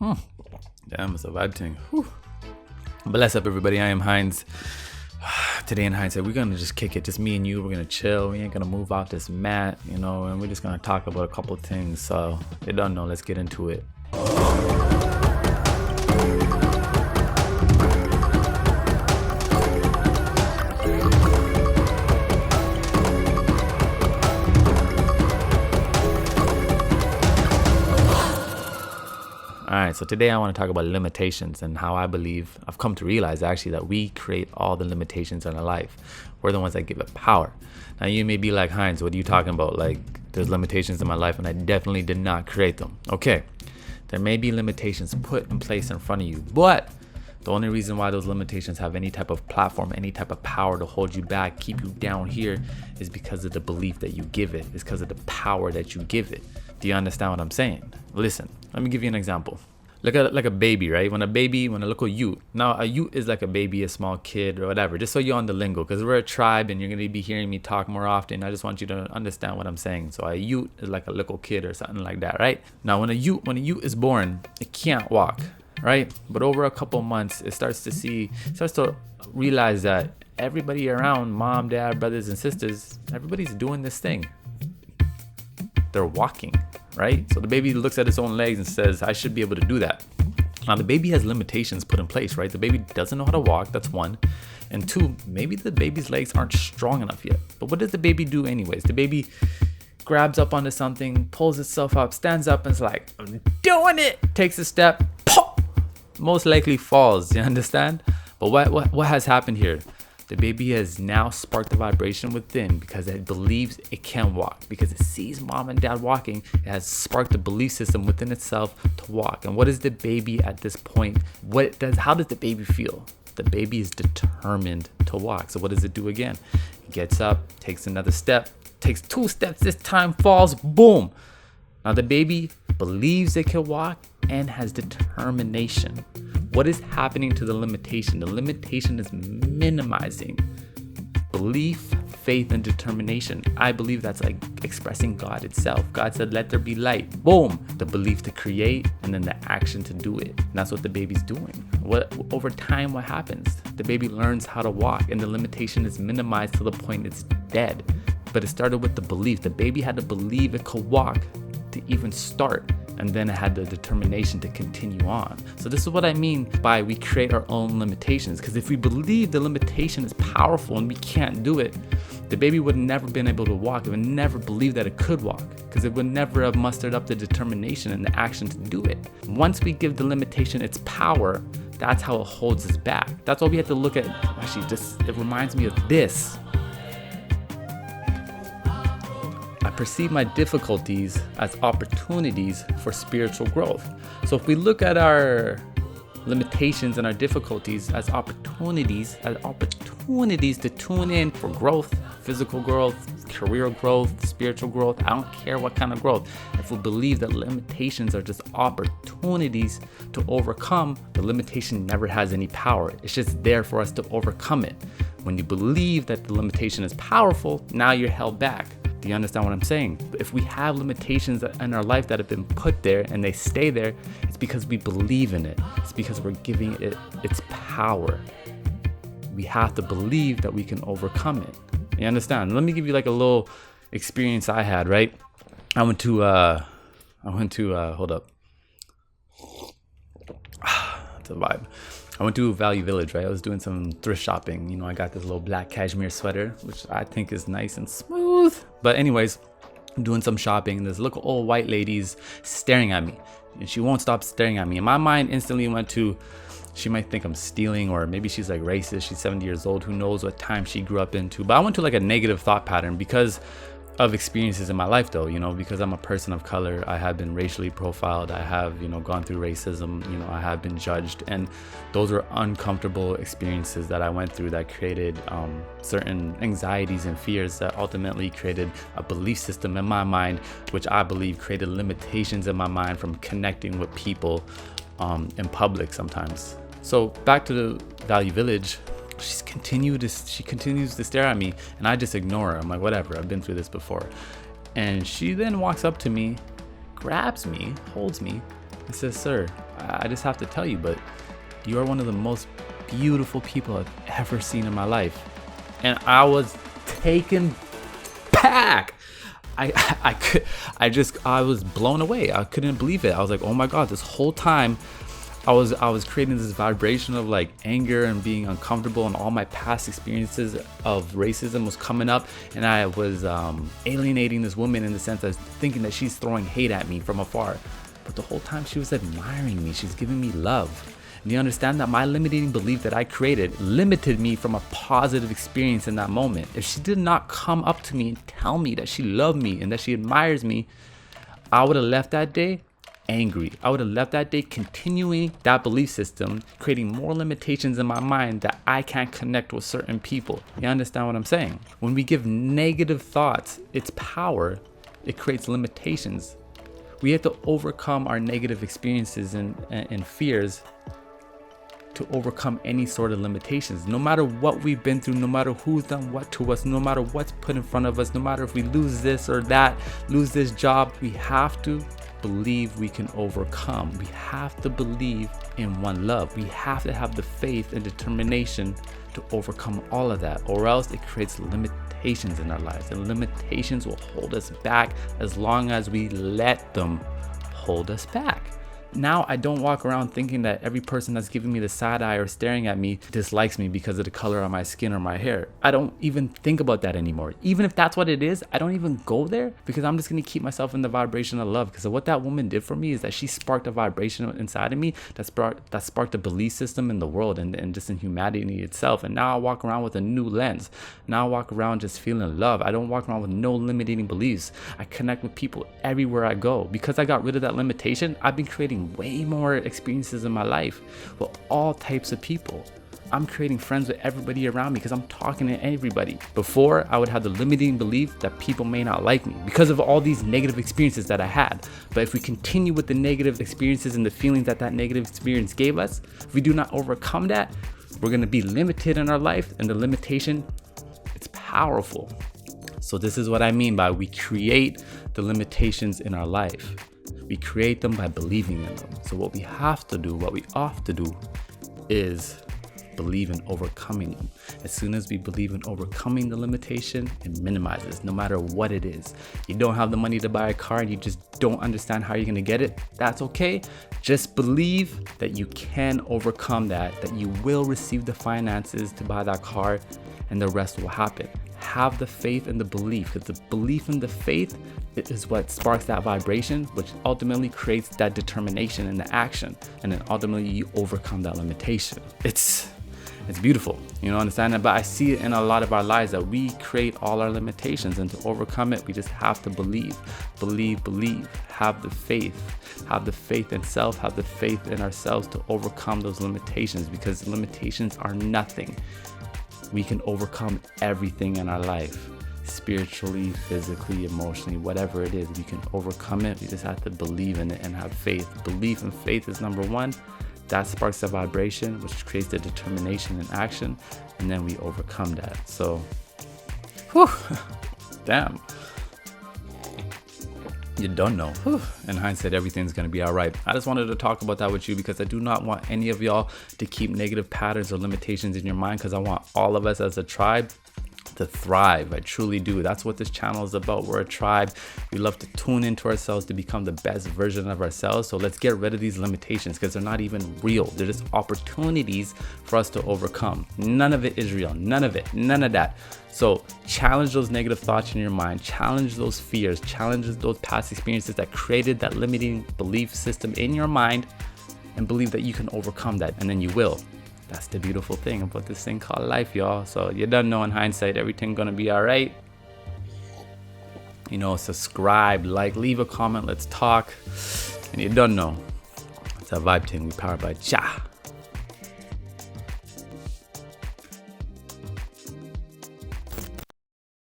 Damn, it's a vibe ting. Whew. Bless up, everybody. I am Heinz. Today in hindsight, we're gonna just kick it. Just me and you. We're gonna chill. We ain't gonna move off this mat, and we're just gonna talk about a couple things. So, you don't know. Let's get into it. Alright, so today I want to talk about limitations and how I've come to realize actually that we create all the limitations in our life. We're the ones that give it power. Now you may be like, Heinz, what are you talking about? Like, there's limitations in my life and I definitely did not create them. Okay, there may be limitations put in place in front of you, but the only reason why those limitations have any type of platform, any type of power to hold you back, keep you down here, is because of the belief that you give it. It's because of the power that you give it. Do you understand what I'm saying? Listen, let me give you an example. Look at it like a baby, right? When a little youth. Now, a youth is like a baby, a small kid or whatever, just so you're on the lingo, because we're a tribe and you're going to be hearing me talk more often. I just want you to understand what I'm saying. So a youth is like a little kid or something like that, right? Now, when a youth is born, it can't walk, right? But over a couple months, it starts to realize that everybody around, mom, dad, brothers and sisters, everybody's doing this thing. They're walking, right? So the baby looks at its own legs and says, I should be able to do that. Now the baby has limitations put in place, right? The baby doesn't know how to walk, that's one. And two, maybe the baby's legs aren't strong enough yet. But what does the baby do anyways? The baby grabs up onto something, pulls itself up, stands up and is like, I'm doing it! Takes a step, pop! Most likely falls, you understand? But what has happened here? The baby has now sparked the vibration within because it believes it can walk. Because it sees mom and dad walking, it has sparked a belief system within itself to walk. And what is the baby at this point? How does the baby feel? The baby is determined to walk. So what does it do again? It gets up, takes another step, takes 2 steps, this time falls, boom. Now the baby believes it can walk and has determination. What is happening to the limitation? The limitation is minimizing belief, faith, and determination. I believe that's like expressing God itself. God said, let there be light. Boom. The belief to create and then the action to do it. And that's what the baby's doing. Over time, what happens? The baby learns how to walk and the limitation is minimized to the point it's dead. But it started with the belief. The baby had to believe it could walk to even start. And then it had the determination to continue on. So this is what I mean by we create our own limitations. Because if we believe the limitation is powerful and we can't do it, the baby would never been able to walk. It would never believe that it could walk because it would never have mustered up the determination and the action to do it. Once we give the limitation its power, that's how it holds us back. That's why we have to look at, actually, it reminds me of this. I perceive my difficulties as opportunities for spiritual growth. So if we look at our limitations and our difficulties as opportunities to tune in for growth, physical growth, career growth, spiritual growth, I don't care what kind of growth. If we believe that limitations are just opportunities to overcome, the limitation never has any power. It's just there for us to overcome it. When you believe that the limitation is powerful, now you're held back. Do you understand what I'm saying? If we have limitations in our life that have been put there and they stay there, it's because we believe in it. It's because we're giving it its power. We have to believe that we can overcome it. You understand? Let me give you like a little experience I had, right? Hold up. It's a vibe. I went to Value Village, right? I was doing some thrift shopping. I got this little black cashmere sweater, which I think is nice and smooth. But anyways, I'm doing some shopping and this little old white lady's staring at me. And she won't stop staring at me. And my mind instantly went to, she might think I'm stealing, or maybe she's like racist. She's 70 years old. Who knows what time she grew up into. But I went to like a negative thought pattern because of experiences in my life though, because I'm a person of color. I have been racially profiled. I have, gone through racism. I have been judged, and those were uncomfortable experiences that I went through that created certain anxieties and fears that ultimately created a belief system in my mind, which I believe created limitations in my mind from connecting with people in public sometimes. So back to the Value Village. She continues to stare at me, and I just ignore her. I'm like, whatever, I've been through this before. And she then walks up to me, grabs me, holds me, and says, "Sir, I just have to tell you, but you are one of the most beautiful people I've ever seen in my life." And I was taken back. I was blown away. I couldn't believe it. I was like, oh my God, this whole time I was creating this vibration of like anger and being uncomfortable, and all my past experiences of racism was coming up, and I was alienating this woman in the sense of thinking that she's throwing hate at me from afar. But the whole time she was admiring me. She's giving me love. And you understand that my limiting belief that I created limited me from a positive experience in that moment. If she did not come up to me and tell me that she loved me and that she admires me, I would have left that day angry. I would have left that day continuing that belief system, creating more limitations in my mind that I can't connect with certain people. You understand what I'm saying? When we give negative thoughts its power, it creates limitations. We have to overcome our negative experiences and fears to overcome any sort of limitations. No matter what we've been through, no matter who's done what to us, no matter what's put in front of us, no matter if we lose this or that, lose this job, we have to believe we can overcome. We have to believe in one love. We have to have the faith and determination to overcome all of that, or else it creates limitations in our lives. And limitations will hold us back as long as we let them hold us back. Now I don't walk around thinking that every person that's giving me the side eye or staring at me dislikes me because of the color of my skin or my hair. I don't even think about that anymore. Even if that's what it is, I don't even go there, because I'm just going to keep myself in the vibration of love. Because what that woman did for me is that she sparked a vibration inside of me that sparked a belief system in the world and just in humanity itself. And now I walk around with a new lens. Now I walk around just feeling love. I don't walk around with no limiting beliefs. I connect with people everywhere I go. Because I got rid of that limitation, I've been creating way more experiences in my life with all types of people. I'm creating friends with everybody around me because I'm talking to everybody. Before, I would have the limiting belief that people may not like me because of all these negative experiences that I had. But if we continue with the negative experiences and the feelings that that negative experience gave us, if we do not overcome that, we're going to be limited in our life, and the limitation, it's powerful. So this is what I mean by we create the limitations in our life. We create them by believing in them. So what we have to do, what we ought to do, is believe in overcoming them. As soon as we believe in overcoming the limitation, it minimizes no matter what it is. You don't have the money to buy a car and you just don't understand how you're going to get it. That's okay. Just believe that you can overcome that you will receive the finances to buy that car, and the rest will happen. Have the faith and the belief, because the belief and the faith is what sparks that vibration, which ultimately creates that determination and the action, and then ultimately you overcome that limitation. It's beautiful, understand that? But I see it in a lot of our lives that we create all our limitations, and to overcome it, we just have to believe, have the faith in self, have the faith in ourselves to overcome those limitations, because limitations are nothing. We can overcome everything in our life, spiritually, physically, emotionally, whatever it is. We can overcome it. We just have to believe in it and have faith. Belief and faith is number one. That sparks the vibration, which creates the determination and action, and then we overcome that. So, damn. You don't know. In hindsight, everything's going to be all right. I just wanted to talk about that with you because I do not want any of y'all to keep negative patterns or limitations in your mind, because I want all of us as a tribe to thrive. I truly do. That's what this channel is about. We're a tribe. We love to tune into ourselves to become the best version of ourselves. So let's get rid of these limitations, because they're not even real. They're just opportunities for us to overcome. None of it is real. None of it. None of that. So challenge those negative thoughts in your mind. Challenge those fears. Challenge those past experiences that created that limiting belief system in your mind, and believe that you can overcome that, and then you will. That's the beautiful thing about this thing called life, y'all. So you don't know, in hindsight, everything gonna be all right. Subscribe, leave a comment, let's talk. And you don't know, it's a vibe thing. We powered by Jah.